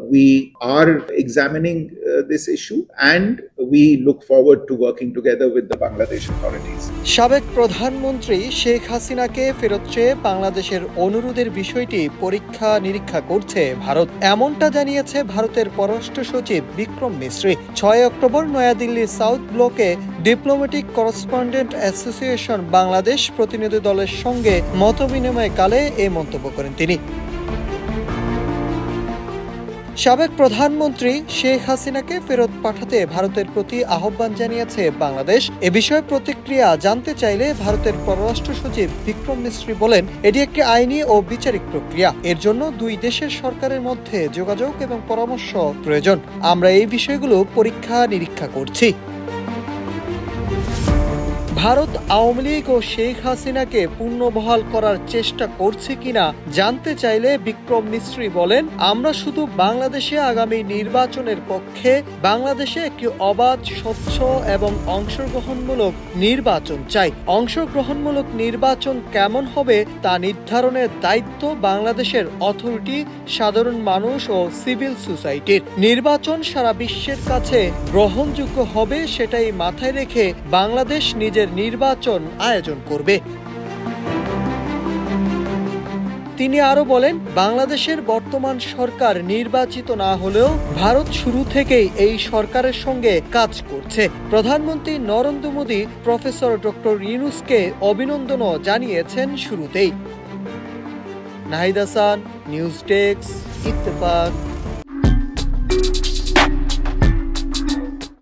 We are examining this issue and we look forward to working together with the Bangladesh authorities. সাবেক প্রধানমন্ত্রী শেখ হাসিনাকে ফেরত চেয়ে বাংলাদেশের অনুরোধের বিষয়টি পরীক্ষা নিরীক্ষা করছে ভারত, এমনটা জানিয়েছে ভারতের পররাষ্ট্র সচিব বিক্রম মিশ্রি। 6 অক্টোবর নয়াদিল্লির সাউথ ব্লকে ডিপ্লোম্যাটিক করেসপন্ডেন্ট অ্যাসোসিয়েশন বাংলাদেশ প্রতিনিধি দলের সঙ্গে মতবিনিময়কালে এই মন্তব্য করেন তিনি। সাবেক প্রধানমন্ত্রী শেখ হাসিনাকে ফেরত পাঠাতে ভারতের প্রতি আহ্বান জানিয়েছে বাংলাদেশ। এ বিষয়ে প্রতিক্রিয়া জানতে চাইলে ভারতের পররাষ্ট্র সচিব বিক্রম মিশ্রি বলেন, এটি একটি আইনি ও বিচারিক প্রক্রিয়া। এর জন্য দুই দেশের সরকারের মধ্যে যোগাযোগ এবং পরামর্শ প্রয়োজন। আমরা এই বিষয়গুলো পরীক্ষা নিরীক্ষা করছি। ভারত আওয়ামী লীগ ও শেখ হাসিনাকে পুনর্বহাল করার চেষ্টা করছে কিনা জানতে চাইলে বিক্রম মিশ্রি বলেন, আমরা শুধু বাংলাদেশে আগামী নির্বাচনের পক্ষে। বাংলাদেশে একটি অবাধ, স্বচ্ছ এবং অংশগ্রহণমূলক নির্বাচন চাই। অংশগ্রহণমূলক নির্বাচন কেমন হবে তা নির্ধারণের দায়িত্ব বাংলাদেশের অথরিটি, সাধারণ মানুষ ও সিভিল সোসাইটির। নির্বাচন সারা বিশ্বের কাছে গ্রহণযোগ্য হবে সেটাই মাথায় রেখে বাংলাদেশ নিজের নির্বাচন আয়োজন করবে। তিনি আরো বলেন, বাংলাদেশের বর্তমান সরকার নির্বাচিত না হলেও ভারত শুরু থেকেই এই সরকারের সঙ্গে কাজ করছে। প্রধানমন্ত্রী নরেন্দ্র মোদী প্রফেসর ডক্টর ইউনূসকে অভিনন্দনও জানিয়েছেন শুরুতেই। Nahid Hasan, news desk, Ittefaq.